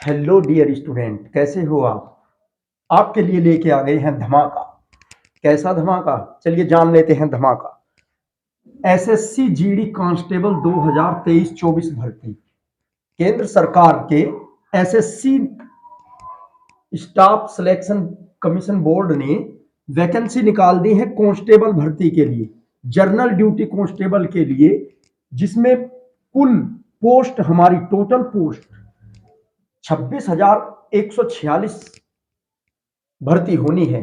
Hello dear student, कैसे हो आप? आपके लिए लेके आ गए हैं धमाका। कैसा धमाका? चलिए जान लेते हैं धमाका। एसएससी जीडी कांस्टेबल 2023-24 भर्ती। केंद्र सरकार के SSC staff selection commission board ने वैकेंसी निकाल दी है कांस्टेबल भर्ती के लिए, जर्नल ड्यूटी कांस्टेबल के लिए, जिसमें कुल पोस्ट हमारी टोटल पोस्ट 26,146 भर्ती होनी है।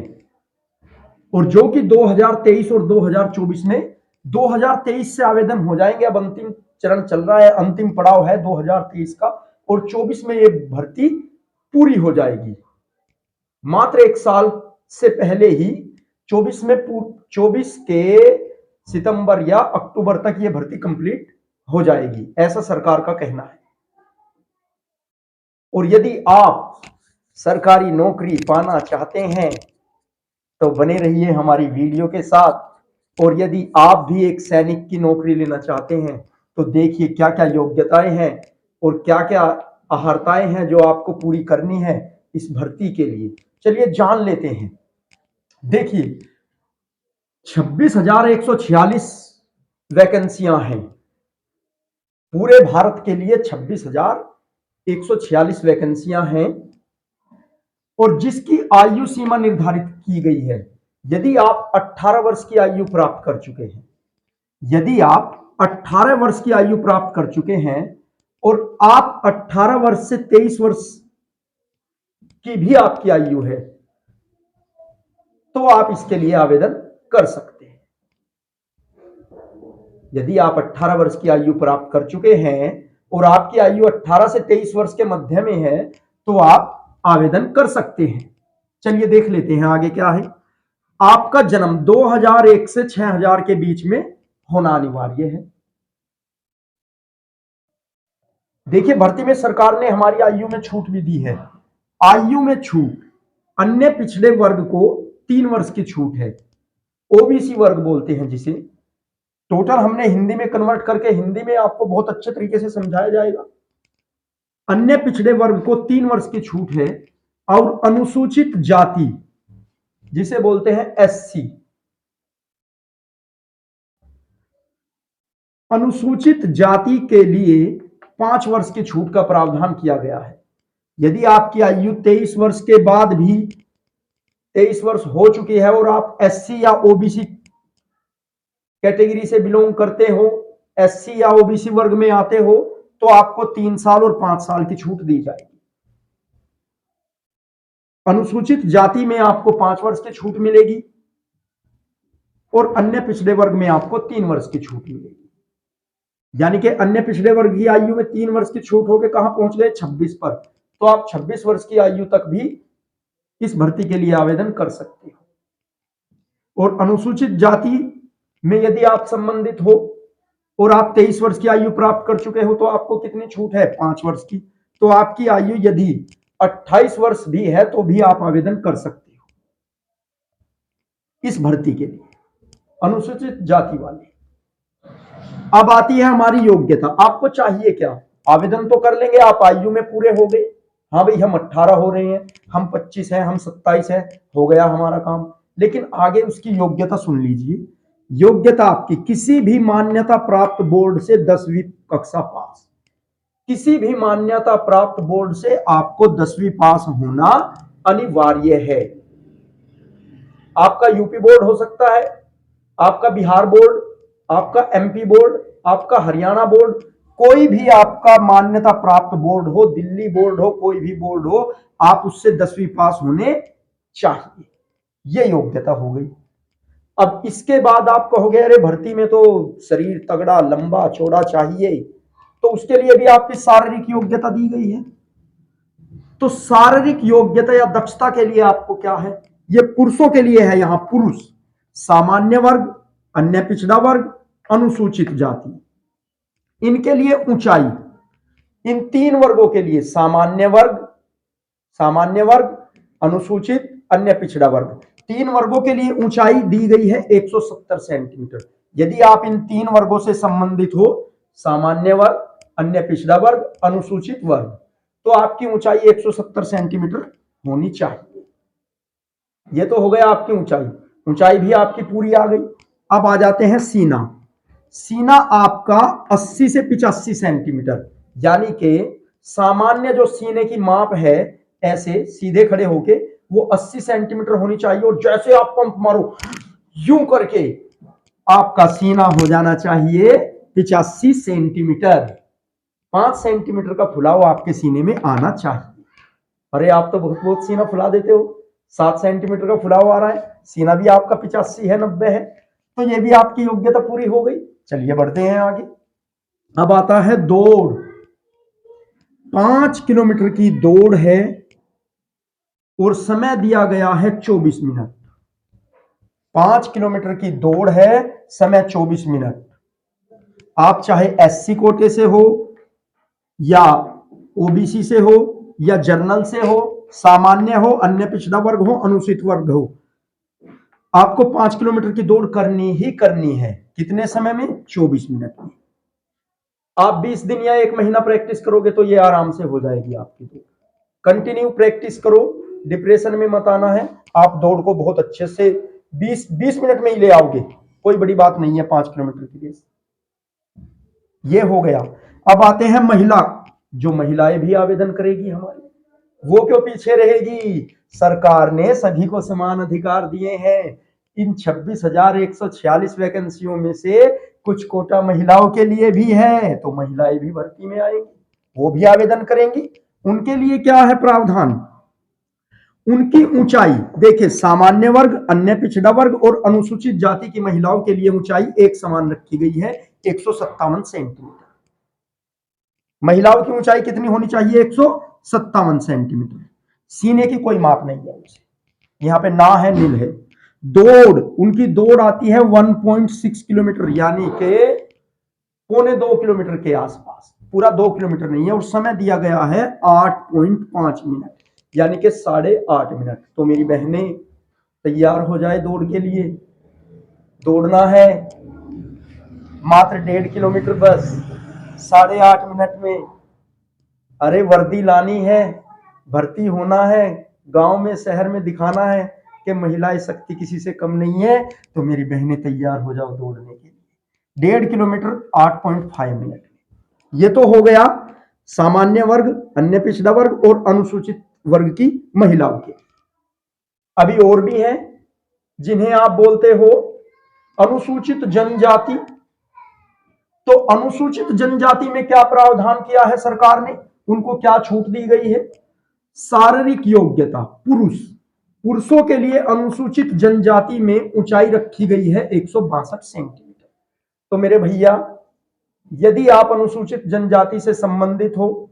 और जो कि 2023 और 2024 में 2023 से आवेदन हो जाएंगे। अब अंतिम चरण चल रहा है, अंतिम पड़ाव है 2023 का, और 24 में ये भर्ती पूरी हो जाएगी। मात्र एक साल से पहले ही 24 के सितंबर या अक्टूबर तक ये भर्ती कंप्लीट हो जाएगी, ऐसा सरकार का कहना है। और यदि आप सरकारी नौकरी पाना चाहते हैं तो बने रहिए हमारी वीडियो के साथ। और यदि आप भी एक सैनिक की नौकरी लेना चाहते हैं तो देखिए क्या क्या योग्यताएं हैं और क्या क्या अहर्ताएं हैं जो आपको पूरी करनी है इस भर्ती के लिए। चलिए जान लेते हैं। देखिए 26,146 वैकेंसियां हैं पूरे भारत के लिए। 26,146 वैकेंसियां हैं और जिसकी आयु सीमा निर्धारित की गई है। यदि आप 18 वर्ष की आयु प्राप्त कर चुके हैं, यदि आप 18 वर्ष की आयु प्राप्त कर चुके हैं और आप 18 वर्ष से 23 वर्ष की भी आपकी आयु है तो आप इसके लिए आवेदन कर सकते हैं। यदि आप 18 वर्ष की आयु प्राप्त कर चुके हैं और आपकी आयु 18 से 23 वर्ष के मध्य में है तो आप आवेदन कर सकते हैं। चलिए देख लेते हैं आगे क्या है। आपका जन्म 2001 से 6000 के बीच में होना अनिवार्य है। देखिए भर्ती में सरकार ने हमारी आयु में छूट भी दी है। आयु में छूट, अन्य पिछड़े वर्ग को 3 वर्ष की छूट है, ओबीसी वर्ग बोलते हैं जिसे। टोटल हमने हिंदी में कन्वर्ट करके हिंदी में आपको बहुत अच्छे तरीके से समझाया जाएगा। अन्य पिछड़े वर्ग को 3 वर्ष की छूट है। और अनुसूचित जाति जिसे बोलते हैं एससी, अनुसूचित जाति के लिए 5 वर्ष की छूट का प्रावधान किया गया है। यदि आपकी आयु 23 वर्ष के बाद भी 23 वर्ष हो चुकी है और आप एससी या ओबीसी कैटेगरी से बिलोंग करते हो, एससी या ओबीसी वर्ग में आते हो, तो आपको 3 साल और 5 साल की छूट दी जाएगी। अनुसूचित जाति में आपको 5 वर्ष की छूट मिलेगी और अन्य पिछड़े वर्ग में आपको 3 वर्ष की छूट मिलेगी। यानी कि अन्य पिछड़े वर्ग की आयु में 3 वर्ष की छूट होकर कहां पहुंच गए? 26 पर। तो आप 26 वर्ष की आयु तक भी इस भर्ती के लिए आवेदन कर सकते हो। और अनुसूचित जाति में यदि आप संबंधित हो और आप 23 वर्ष की आयु प्राप्त कर चुके हो तो आपको कितनी छूट है? 5 वर्ष की। तो आपकी आयु यदि 28 वर्ष भी है तो भी आप आवेदन कर सकते हो इस भर्ती के लिए, अनुसूचित जाति वाले। अब आती है हमारी योग्यता। आपको चाहिए क्या? आवेदन तो कर लेंगे, आप आयु में पूरे हो गए। हाँ भाई, हम 18 हो रहे हैं, हम 25 हैं, हम 27 हैं, हो गया हमारा काम। लेकिन आगे उसकी योग्यता सुन लीजिए। योग्यता आपकी किसी भी मान्यता प्राप्त बोर्ड से 10वीं कक्षा पास। किसी भी मान्यता प्राप्त बोर्ड से आपको 10वीं पास होना अनिवार्य है। आपका यूपी बोर्ड हो सकता है, आपका बिहार बोर्ड, आपका एमपी बोर्ड, आपका हरियाणा बोर्ड, कोई भी आपका मान्यता प्राप्त बोर्ड हो, दिल्ली बोर्ड हो, कोई भी बोर्ड हो, आप उससे 10वीं पास होने चाहिए। यह योग्यता हो गई। अब इसके बाद आप कहोगे अरे भर्ती में तो शरीर तगड़ा लंबा चौड़ा चाहिए, तो उसके लिए भी आपकी शारीरिक योग्यता दी गई है। तो शारीरिक योग्यता या दक्षता के लिए आपको क्या है? ये पुरुषों के लिए है। यहां पुरुष, सामान्य वर्ग, अन्य पिछड़ा वर्ग, अनुसूचित जाति, इनके लिए ऊंचाई। इन 3 वर्गों के लिए सामान्य वर्ग, अनुसूचित, अन्य पिछड़ा वर्ग, 3 वर्गों के लिए ऊंचाई दी गई है 170 सेंटीमीटर। यदि आप इन 3 वर्गों से संबंधित हो, सामान्य वर्ग, अन्य पिछड़ा वर्ग, अनुसूचित वर्ग, तो आपकी ऊंचाई 170 सेंटीमीटर होनी चाहिए। ये तो हो गया आपकी ऊंचाई, ऊंचाई भी आपकी पूरी आ गई। अब आ जाते हैं सीना। सीना आपका 80 से 85 सेंटीमीटर, यानी कि सामान्य जो सीने की माप है ऐसे सीधे खड़े होके वो 80 सेंटीमीटर होनी चाहिए, और जैसे आप पंप मारो यूं करके आपका सीना हो जाना चाहिए 85 सेंटीमीटर। 5 सेंटीमीटर का फुलाव आपके सीने में आना चाहिए। अरे आप तो बहुत बहुत सीना फुला देते हो, 7 सेंटीमीटर का फुलाव आ रहा है, सीना भी आपका 85 है, 90 है, तो ये भी आपकी योग्यता पूरी हो गई। चलिए बढ़ते हैं आगे। अब आता है दौड़। 5 किलोमीटर की दौड़ है और समय दिया गया है 24 मिनट। 5 किलोमीटर की दौड़ है, समय 24 मिनट। आप चाहे एससी कोटे से हो या ओबीसी से हो या जनरल से हो, सामान्य हो, अन्य पिछड़ा वर्ग हो, अनुसूचित वर्ग हो, आपको 5 किलोमीटर की दौड़ करनी ही करनी है। कितने समय में? 24 मिनट में। आप 20 दिन या 1 महीना प्रैक्टिस करोगे तो ये आराम से हो जाएगी आपकी दौड़। कंटिन्यू प्रैक्टिस करो, डिप्रेशन में मत आना है। आप दौड़ को बहुत अच्छे से 20 मिनट में ही ले आओगे, कोई बड़ी बात नहीं है 5 किलोमीटर की रेस। ये हो गया। अब आते हैं महिला। जो महिलाएं भी आवेदन करेगी हमारी, वो क्यों पीछे रहेगी? सरकार ने सभी को समान अधिकार दिए हैं। इन 26,146 वैकेंसियों में से कुछ कोटा महिलाओं के लिए भी है, तो महिलाएं भी भर्ती में आएंगी, वो भी आवेदन करेंगी। उनके लिए क्या है प्रावधान? उनकी ऊंचाई देखिए, सामान्य वर्ग, अन्य पिछड़ा वर्ग और अनुसूचित जाति की महिलाओं के लिए ऊंचाई एक समान रखी गई है, 157 सेंटीमीटर। महिलाओं की ऊंचाई कितनी होनी चाहिए? 157 सेंटीमीटर। सीने की कोई माप नहीं है उसे, यहाँ पे ना है, नील है। दौड़, उनकी दौड़ आती है 1.6 किलोमीटर, यानी कि 1.25 किलोमीटर के आसपास, पूरा 2 किलोमीटर नहीं है, और समय दिया गया है 8.5 मिनट, यानी कि 8.5 मिनट। तो मेरी बहनें तैयार हो जाए दौड़ के लिए। दौड़ना है मात्र 1.5 किलोमीटर, बस 8.5 मिनट में। अरे वर्दी लानी है, भर्ती होना है, गांव में शहर में दिखाना है कि महिला शक्ति किसी से कम नहीं है, तो मेरी बहनें तैयार हो जाओ दौड़ने के लिए। 1.5 किलोमीटर 8.5 मिनट। ये तो हो गया सामान्य वर्ग, अन्य पिछड़ा वर्ग और अनुसूचित वर्ग की महिलाओं के। अभी और भी हैं जिन्हें आप बोलते हो अनुसूचित जनजाति। तो अनुसूचित जनजाति में क्या प्रावधान किया है सरकार ने? उनको क्या छूट दी गई है? शारीरिक योग्यता, पुरुषों के लिए अनुसूचित जनजाति में ऊंचाई रखी गई है 162 सेंटीमीटर। तो मेरे भैया, यदि आप अनुसूचित जनजाति से संबंधित हो,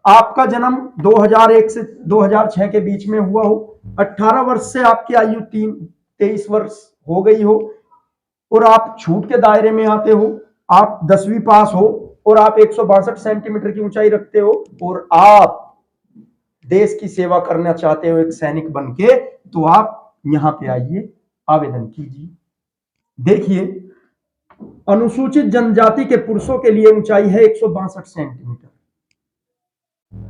आपका जन्म 2001 से 2006 के बीच में हुआ हो, 18 वर्ष से आपकी आयु 23 वर्ष हो गई हो, और आप छूट के दायरे में आते हो, आप 10वीं पास हो और आप 162 सेंटीमीटर की ऊंचाई रखते हो, और आप देश की सेवा करना चाहते हो एक सैनिक बन के, तो आप यहां पे आइए, आवेदन कीजिए। देखिए, अनुसूचित जनजाति के पुरुषों के लिए ऊंचाई है 162 सेंटीमीटर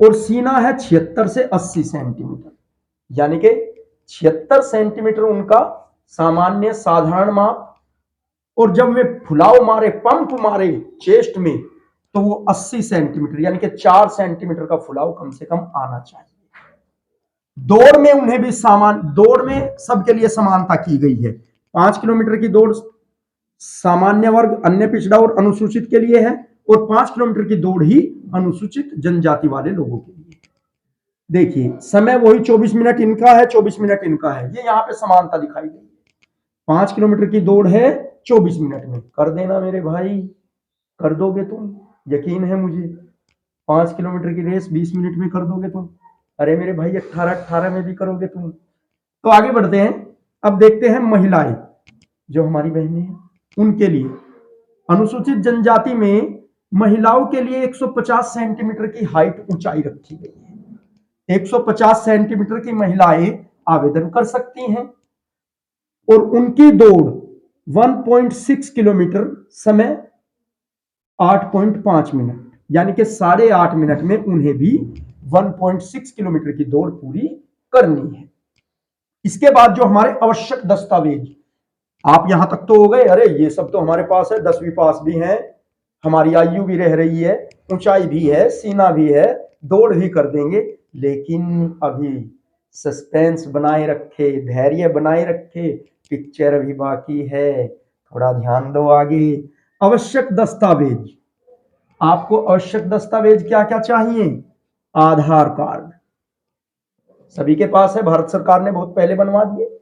और सीना है 76 से 80 सेंटीमीटर, यानी कि 76 सेंटीमीटर उनका सामान्य साधारण माप, और जब वे फुलाव मारे, पंप मारे चेस्ट में, तो वो 80 सेंटीमीटर, यानी कि 4 सेंटीमीटर का फुलाव कम से कम आना चाहिए। दौड़ में उन्हें भी दौड़ में सबके लिए समानता की गई है। 5 किलोमीटर की दौड़ सामान्य वर्ग, अन्य पिछड़ा और अनुसूचित के लिए है, और 5 किलोमीटर की दौड़ ही अनुसूचित जनजाति वाले लोगों के लिए। देखिए, समय वही 24 मिनट इनका है, 24 मिनट इनका है, ये यहाँ पे समानता दिखाई गई है। 5 किलोमीटर की दौड़ है 24 मिनट में, कर देना मेरे भाई, कर दोगे तुम, यकीन है मुझे। 5 किलोमीटर की रेस 20 मिनट में कर दोगे तुम। अरे मेरे भाई 18 में भी करोगे तुम। तो आगे बढ़ते हैं। अब देखते हैं महिलाएं, जो हमारी बहनें हैं, उनके लिए अनुसूचित जनजाति में महिलाओं के लिए 150 सेंटीमीटर की हाइट ऊंचाई रखी गई है। 150 सेंटीमीटर की महिलाएं आवेदन कर सकती हैं, और उनकी दौड़ 1.6 किलोमीटर, समय 8.5 मिनट, यानी कि 8.5 मिनट में उन्हें भी 1.6 किलोमीटर की दौड़ पूरी करनी है। इसके बाद जो हमारे आवश्यक दस्तावेज, आप यहां तक तो हो गए, अरे ये सब तो हमारे पास है, 10वीं पास भी है, हमारी आयु भी रह रही है, ऊंचाई भी है, सीना भी है, दौड़ भी कर देंगे, लेकिन अभी सस्पेंस बनाए रखे, धैर्य बनाए रखे, पिक्चर अभी बाकी है, थोड़ा ध्यान दो आगे। आवश्यक दस्तावेज, आपको आवश्यक दस्तावेज क्या क्या चाहिए? आधार कार्ड सभी के पास है, भारत सरकार ने बहुत पहले बनवा दिए।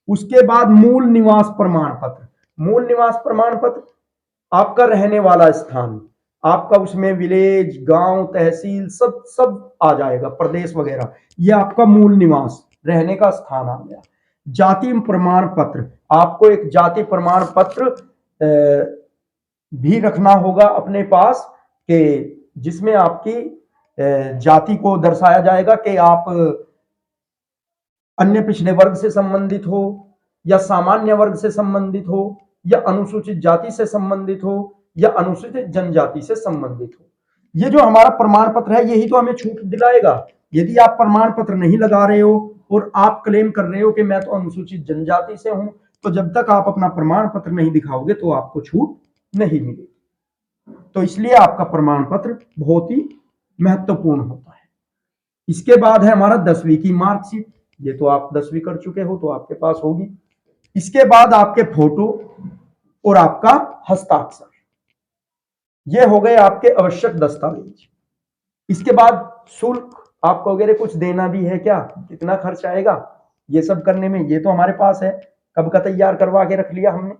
उसके बाद मूल निवास प्रमाण पत्र, मूल निवास प्रमाण पत्र आपका रहने वाला स्थान, आपका उसमें विलेज, गांव, तहसील सब सब आ जाएगा, प्रदेश वगैरह, ये आपका मूल निवास रहने का स्थान आ गया। जाति प्रमाण पत्र, आपको एक जाति प्रमाण पत्र भी रखना होगा अपने पास, कि जिसमें आपकी जाति को दर्शाया जाएगा कि आप अन्य पिछड़े वर्ग से संबंधित हो, या सामान्य वर्ग से संबंधित हो, या अनुसूचित जाति से संबंधित हो, या अनुसूचित जनजाति से संबंधित हो। ये जो हमारा प्रमाण पत्र है यही तो हमें छूट दिलाएगा। यदि आप प्रमाण पत्र नहीं लगा रहे हो और आप क्लेम कर रहे हो कि मैं तो अनुसूचित जनजाति से हूं, तो जब तक आप अपना प्रमाण पत्र नहीं दिखाओगे तो आपको छूट नहीं मिलेगी। तो इसलिए आपका प्रमाण पत्र बहुत ही महत्वपूर्ण होता है। इसके बाद है हमारा 10वीं की मार्कशीट, ये तो आप 10वीं कर चुके हो तो आपके पास होगी। इसके बाद आपके फोटो और आपका हस्ताक्षर, ये हो गए आपके आवश्यक दस्तावेज। इसके बाद शुल्क, आप कहोगे कुछ देना भी है क्या, कितना खर्च आएगा ये सब करने में? ये तो हमारे पास है, कब का तैयार करवा के रख लिया हमने।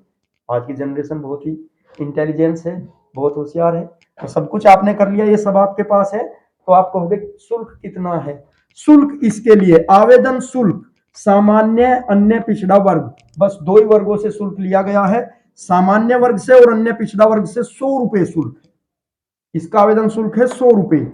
आज की जनरेशन बहुत ही इंटेलिजेंस है, बहुत होशियार है, तो सब कुछ आपने कर लिया, ये सब आपके पास है। तो आप कहोगे शुल्क कितना है? शुल्क इसके लिए आवेदन शुल्क, सामान्य, अन्य, पिछड़ा वर्ग, बस दो ही वर्गों से शुल्क लिया गया है, सामान्य वर्ग से और अन्य पिछड़ा वर्ग से 100 रुपए शुल्क, इसका आवेदन शुल्क है 100 रुपए।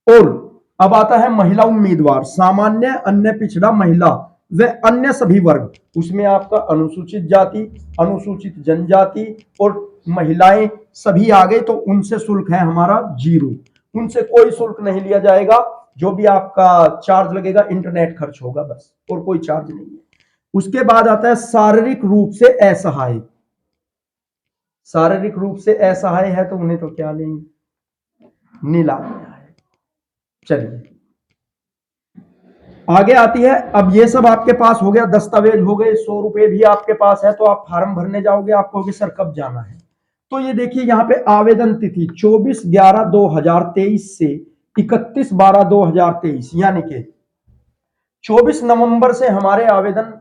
और अब आता है महिला उम्मीदवार, सामान्य, अन्य, पिछड़ा, महिला व अन्य सभी वर्ग, उसमें आपका अनुसूचित जाति, अनुसूचित जनजाति और महिलाएं सभी आ गए, तो उनसे शुल्क है हमारा 0, उनसे कोई शुल्क नहीं लिया जाएगा। जो भी आपका चार्ज लगेगा इंटरनेट खर्च होगा बस, और कोई चार्ज नहीं है। उसके बाद आता है शारीरिक रूप से असहाय, शारीरिक रूप से असहाय है तो उन्हें तो क्या लेंगे, नीलाम है। चलिए आगे आती है, अब ये सब आपके पास हो गया, दस्तावेज हो गए, 100 रुपए भी आपके पास है, तो आप फॉर्म भरने जाओगे, आप कहोगे सर कब जाना है? तो ये देखिए यहाँ पे आवेदन तिथि 24/11/2023 से 31/12/2023, यानी कि 24 नवंबर से हमारे आवेदन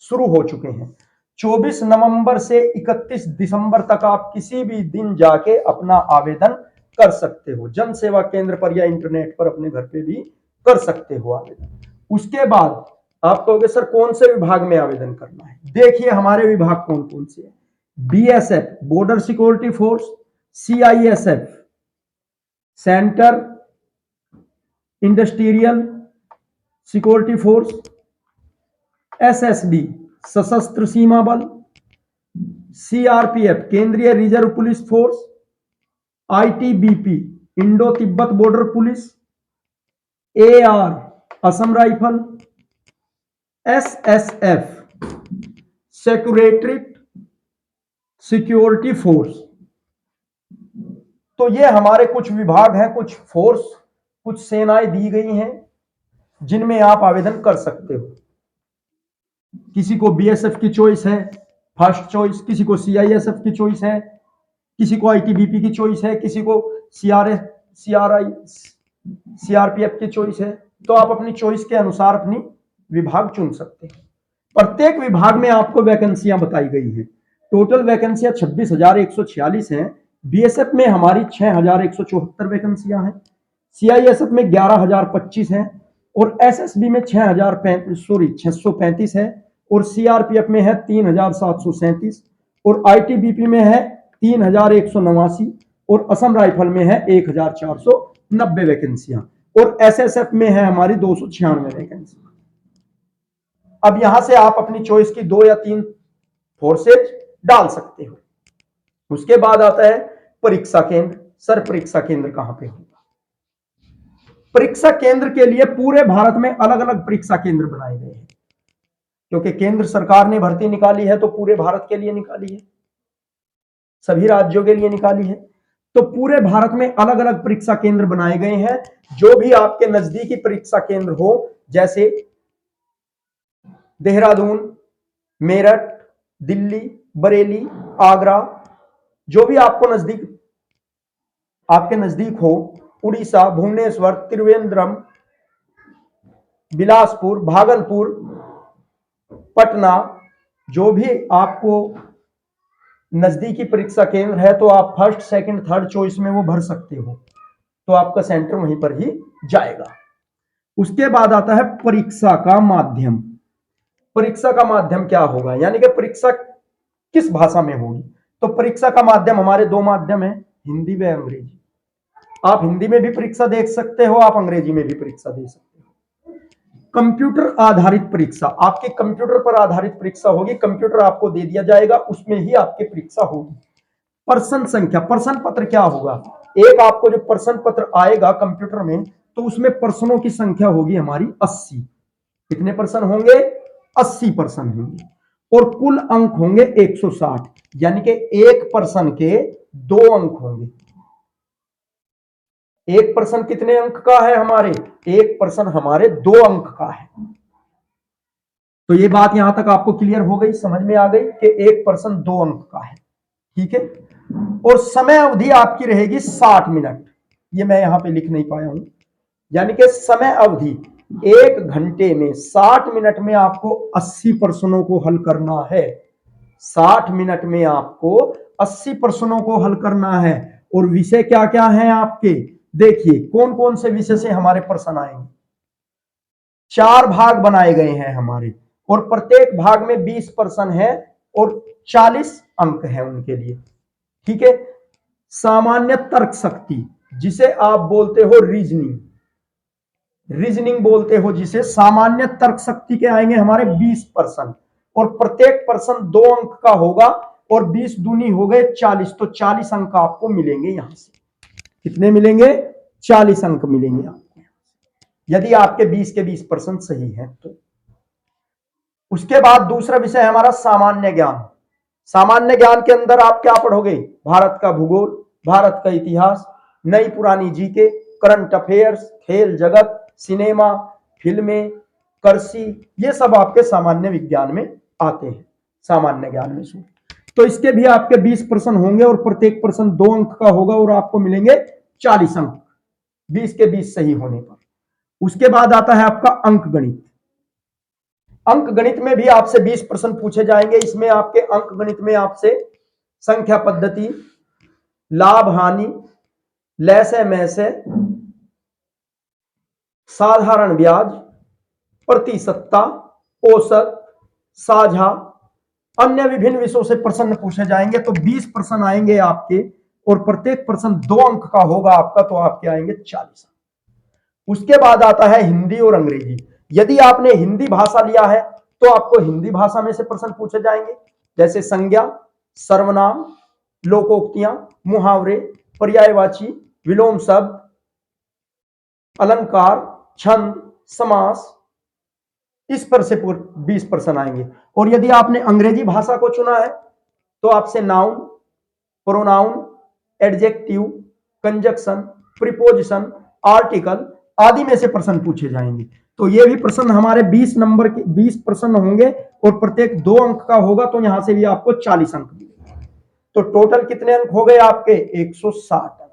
शुरू हो चुके हैं। 24 नवंबर से 31 दिसंबर तक आप किसी भी दिन जाके अपना आवेदन कर सकते हो, जन सेवा केंद्र पर या इंटरनेट पर अपने घर पे भी कर सकते हो आवेदन। उसके बाद आप कहोगे सर कौन से विभाग में आवेदन करना है? देखिए हमारे विभाग कौन कौन से हैं। BSF, border security force, CISF, centre industrial security force, SSB सशस्त्र सीमा बल, सीआरपीएफ केंद्रीय reserve police force, ITBP Indo Tibet border police, AR Assam rifle, SSF secretariat security force. तो ये हमारे कुछ विभाग हैं, कुछ फोर्स, कुछ सेनाएं दी गई हैं जिनमें आप आवेदन कर सकते हो। किसी को बीएसएफ की चॉइस है फर्स्ट चॉइस, किसी को सीआईएसएफ की चॉइस है, किसी को आईटीबीपी की चॉइस है, किसी को सीआरपीएफ की चॉइस है। तो आप अपनी चॉइस के अनुसार अपनी विभाग चुन सकते हैं। प्रत्येक विभाग में आपको वैकेंसियां बताई गई है। टोटल वैकेंसियां 26,146 हैं। बीएसएफ में हमारी 6,174 वैकेंसियां हैं, सीआईएसएफ में 11,025 हैं, और एसएसबी में 635 है, और सीआरपीएफ में है 3,737, और आईटीबीपी में है 3,189, और असम राइफल में है 1,490 वैकेंसियां, और एसएसएफ में है हमारी 296 वैकेंसी। अब यहां से आप अपनी चॉइस की 2 या 3 फोर्सेज डाल सकते हो। उसके बाद आता है परीक्षा केंद्र। सर परीक्षा केंद्र कहां पे होगा? परीक्षा केंद्र के लिए पूरे भारत में अलग अलग परीक्षा केंद्र बनाए गए हैं, क्योंकि केंद्र सरकार ने भर्ती निकाली है तो पूरे भारत के लिए निकाली है, सभी राज्यों के लिए निकाली है। तो पूरे भारत में अलग अलग परीक्षा केंद्र बनाए गए हैं। जो भी आपके नजदीकी परीक्षा केंद्र हो, जैसे देहरादून, मेरठ, दिल्ली, बरेली, आगरा, जो भी आपको नजदीक, आपके नजदीक हो, उड़ीसा, भुवनेश्वर, त्रिवेंद्रम, बिलासपुर, भागलपुर, पटना, जो भी आपको नजदीकी परीक्षा केंद्र है, तो आप फर्स्ट, सेकंड, थर्ड चॉइस में वो भर सकते हो, तो आपका सेंटर वहीं पर ही जाएगा। उसके बाद आता है परीक्षा का माध्यम। परीक्षा का माध्यम क्या होगा, यानी कि परीक्षा किस भाषा में होगी। तो परीक्षा का माध्यम हमारे दो माध्यम है, हिंदी व अंग्रेजी। आप हिंदी में भी परीक्षा दे सकते हो, आप अंग्रेजी में भी परीक्षा दे सकते हो। कंप्यूटर आधारित परीक्षा, आपके कंप्यूटर पर आधारित परीक्षा होगी। कंप्यूटर आपको दे दिया जाएगा, उसमें ही आपकी परीक्षा होगी। प्रश्न संख्या, प्रश्न पत्र क्या होगा, एक आपको जो प्रश्न पत्र आएगा कंप्यूटर में, तो उसमें प्रश्नों की संख्या होगी हमारी 80। कितने प्रश्न होंगे, 80 प्रश्न होंगे, और कुल अंक होंगे 160, यानी कि एक प्रश्न के 2 अंक होंगे। एक प्रश्न कितने अंक का है हमारे, एक प्रश्न हमारे 2 अंक का है। तो ये बात यहां तक आपको क्लियर हो गई, समझ में आ गई कि एक प्रश्न 2 अंक का है, ठीक है। और समय अवधि आपकी रहेगी 60 मिनट, ये मैं यहां पे लिख नहीं पाया हूं, यानी कि समय अवधि 1 घंटे में 60 मिनट में आपको 80 प्रश्नों को हल करना है। 60 मिनट में आपको 80 प्रश्नों को हल करना है। और विषय क्या क्या है आपके, देखिए कौन कौन से विषय से हमारे प्रश्न आएंगे। 4 भाग बनाए गए हैं हमारे, और प्रत्येक भाग में 20 प्रश्न है और 40 अंक है उनके लिए, ठीक है। सामान्य तर्क शक्ति, जिसे आप बोलते हो रीजनिंग, रीजनिंग बोलते हो जिसे, सामान्य तर्क शक्ति के आएंगे हमारे 20 प्रश्न, और प्रत्येक प्रश्न 2 अंक का होगा, और 20 दूनी हो गए 40, तो 40 अंक आपको मिलेंगे यहां से। कितने मिलेंगे, 40 अंक मिलेंगे आपको, यदि आपके 20 के 20 प्रश्न सही हैं तो। उसके बाद दूसरा विषय है हमारा सामान्य ज्ञान। सामान्य ज्ञान के अंदर आप क्या पढ़ोगे, भारत का भूगोल, भारत का इतिहास, नई पुरानी जीके, करंट अफेयर्स, खेल जगत, सिनेमा, फिल्में, कृषि, ये सब आपके सामान्य विज्ञान में आते हैं, सामान्य ज्ञान में से। तो इसके भी आपके 20 प्रश्न होंगे, और प्रत्येक प्रश्न 2 अंक का होगा, और आपको मिलेंगे 40 अंक 20 के 20 सही होने पर। उसके बाद आता है आपका अंक गणित। अंक गणित में भी आपसे 20 प्रश्न पूछे जाएंगे। इसमें आपके अंक गणित में आपसे संख्या पद्धति, लाभ हानि, लैसे मैसे, साधारण ब्याज, प्रतिशतता, औसत, साझा, अन्य विभिन्न विषयों से प्रश्न पूछे जाएंगे। तो 20 प्रश्न आएंगे आपके, और प्रत्येक प्रश्न 2 अंक का होगा आपका, तो आपके आएंगे 40। उसके बाद आता है हिंदी और अंग्रेजी। यदि आपने हिंदी भाषा लिया है तो आपको हिंदी भाषा में से प्रश्न पूछे जाएंगे, जैसे संज्ञा, सर्वनाम, लोकोक्तियां, मुहावरे, पर्यायवाची, विलोम शब्द, अलंकार, छंद, समास, इस पर से 20 प्रश्न आएंगे। और यदि आपने अंग्रेजी भाषा को चुना है तो आपसे noun, pronoun, adjective, conjunction, preposition, article आदि में से प्रश्न पूछे जाएंगे। तो ये भी प्रश्न हमारे 20 नंबर के 20 प्रश्न होंगे, और प्रत्येक 2 अंक का होगा, तो यहां से भी आपको 40 अंक मिलेंगे। तो टोटल कितने अंक हो गए आपके, 160 अंक।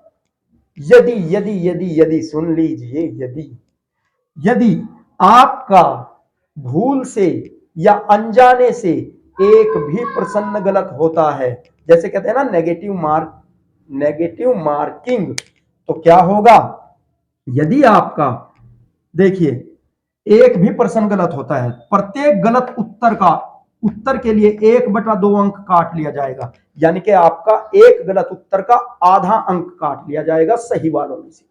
यदि यदि यदि यदि सुन लीजिए, यदि यदि आपका भूल से या अनजाने से एक भी प्रश्न गलत होता है, जैसे कहते हैं ना नेगेटिव मार्किंग, तो क्या होगा, यदि आपका, देखिए एक भी प्रश्न गलत होता है, प्रत्येक गलत उत्तर के लिए 1/2 अंक काट लिया जाएगा, यानी कि आपका एक गलत उत्तर का आधा अंक काट लिया जाएगा सही वालों में से।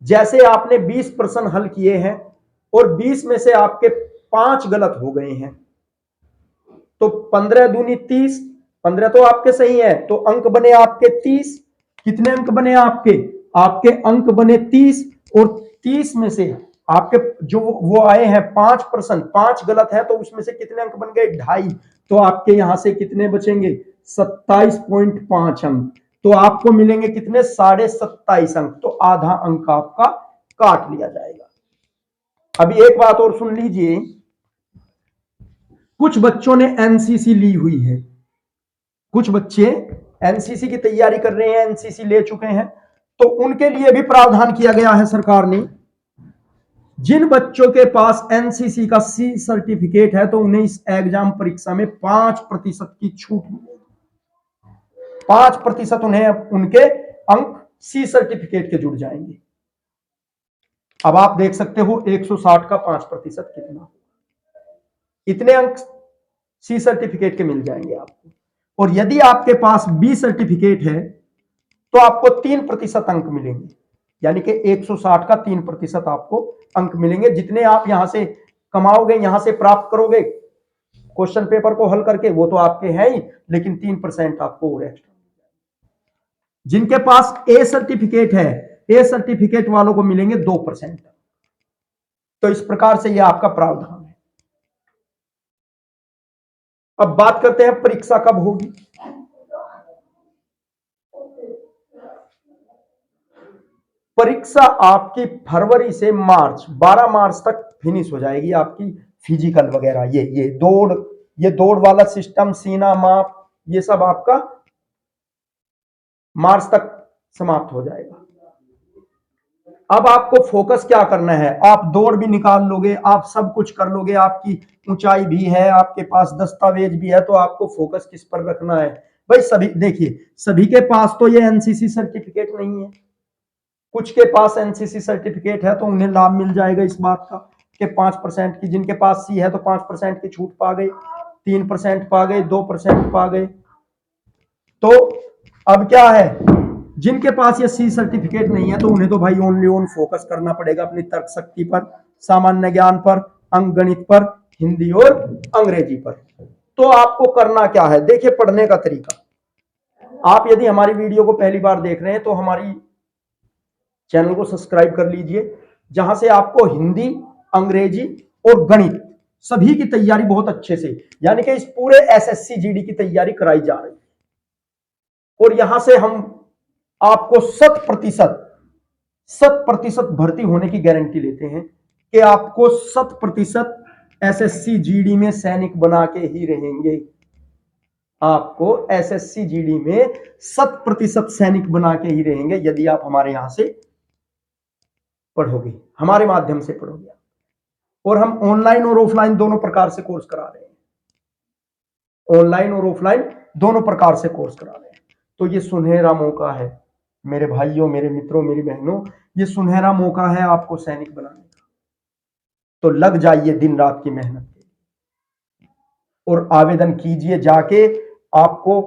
जैसे आपने 20 प्रश्न हल किए हैं, और 20 में से आपके 5 गलत हो गए हैं, तो 15 दूनी 30, 15 तो आपके सही है, तो अंक बने आपके 30। कितने अंक बने आपके अंक बने 30, और 30 में से आपके जो वो आए हैं 5%, 5 गलत है तो उसमें से कितने अंक बन गए? 2.5। तो आपके यहां से कितने बचेंगे? 27.5 अंक। तो आपको मिलेंगे कितने? 27.5 अंक। तो आधा अंक आपका काट लिया जाएगा। अभी एक बात और सुन लीजिए, कुछ बच्चों ने एनसीसी ली हुई है, कुछ बच्चे एनसीसी की तैयारी कर रहे हैं, एनसीसी ले चुके हैं, तो उनके लिए भी प्रावधान किया गया है सरकार ने। जिन बच्चों के पास एनसीसी का सी सर्टिफिकेट है तो उन्हें इस एग्जाम परीक्षा में 5% की छूट मिलेगी। 5% उन्हें उनके अंक सी सर्टिफिकेट के जुड़ जाएंगे। अब आप देख सकते हो 160 का 5% कितना, इतने अंक सी सर्टिफिकेट के मिल जाएंगे आपको। और यदि आपके पास बी सर्टिफिकेट है तो आपको 3% अंक मिलेंगे, यानी कि 160 का 3% आपको अंक मिलेंगे। जितने आप यहां से कमाओगे, यहां से प्राप्त करोगे क्वेश्चन पेपर को हल करके, वो तो आपके हैं ही, लेकिन 3% आपको और एक्स्ट्रा। जिनके पास ए सर्टिफिकेट है, ए सर्टिफिकेट वालों को मिलेंगे 2%। तो इस प्रकार से यह आपका प्रावधान है। अब बात करते हैं परीक्षा कब होगी। परीक्षा आपकी फरवरी से मार्च, 12 मार्च तक फिनिश हो जाएगी आपकी फिजिकल वगैरह, ये दौड़ वाला सिस्टम, सीना माप, ये सब आपका मार्च तक समाप्त हो जाएगा। अब आपको फोकस क्या करना है? आप दौड़ भी निकाल लोगे, आप सब कुछ कर लोगे, आपकी ऊंचाई भी है, आपके पास दस्तावेज भी है, तो आपको फोकस किस पर रखना है भाई? सभी देखिए, सभी के पास तो ये एनसीसी सर्टिफिकेट नहीं है। कुछ के पास एनसीसी सर्टिफिकेट है तो उन्हें लाभ मिल जाएगा इस बात का कि 5% की, जिनके पास सी है तो 5% की छूट पा गए, 3% पा गए, 2% पा गए। तो अब क्या है, जिनके पास ये सी सर्टिफिकेट नहीं है तो उन्हें तो भाई ओनली ऑन फोकस करना पड़ेगा अपनी तर्क शक्ति पर, सामान्य ज्ञान पर, अंक गणित पर, हिंदी और अंग्रेजी पर। तो आपको करना क्या है? देखिए पढ़ने का तरीका, आप यदि हमारी वीडियो को पहली बार देख रहे हैं तो हमारी चैनल को सब्सक्राइब कर लीजिए, जहां से आपको हिंदी, अंग्रेजी और गणित सभी की तैयारी बहुत अच्छे से, यानी कि इस पूरे एसएससी जीडी की तैयारी कराई जा रही है। और यहां से हम आपको 100% भर्ती होने की गारंटी लेते हैं कि आपको 100% एसएससी जीडी में सैनिक बना के ही रहेंगे। आपको एसएससी जीडी में 100% सैनिक बना के ही रहेंगे यदि आप हमारे यहां से पढ़ोगे, हमारे माध्यम से पढ़ोगे। और हम ऑनलाइन और ऑफलाइन दोनों प्रकार से कोर्स करा रहे हैं, ऑनलाइन और ऑफलाइन दोनों प्रकार से कोर्स करा रहे हैं। तो ये सुनहरा मौका है मेरे भाइयों, मेरे मित्रों, मेरी बहनों, ये सुनहरा मौका है आपको सैनिक बनाने का। तो लग जाइए दिन रात की मेहनत और आवेदन कीजिए जाके। आपको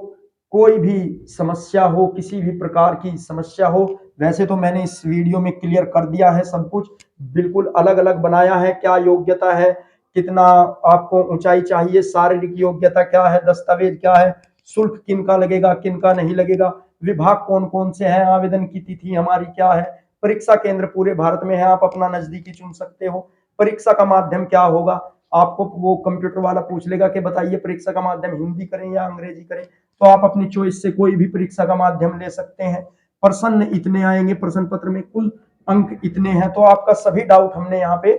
कोई भी समस्या हो, किसी भी प्रकार की समस्या हो, वैसे तो मैंने इस वीडियो में क्लियर कर दिया है सब कुछ, बिल्कुल अलग अलग बनाया है, क्या योग्यता है, कितना आपको ऊंचाई चाहिए, शारीरिक योग्यता क्या है, दस्तावेज क्या है, शुल्क किनका लगेगा, किनका नहीं लगेगा, विभाग कौन कौन से हैं, आवेदन की तिथि हमारी क्या है, परीक्षा केंद्र पूरे भारत में है, आप अपना नजदीकी चुन सकते हो, परीक्षा का माध्यम क्या होगा, आपको वो कंप्यूटर वाला पूछ लेगा कि बताइए परीक्षा का माध्यम हिंदी करें या अंग्रेजी करें, तो आप अपनी चॉइस से कोई भी परीक्षा का माध्यम ले सकते हैं। प्रश्न इतने आएंगे, प्रश्न पत्र में कुल अंक इतने हैं। तो आपका सभी डाउट हमने यहाँ पे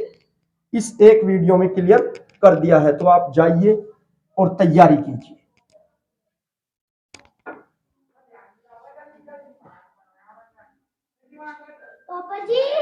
इस एक वीडियो में क्लियर कर दिया है। तो आप जाइए और तैयारी कीजिए। पापा जी।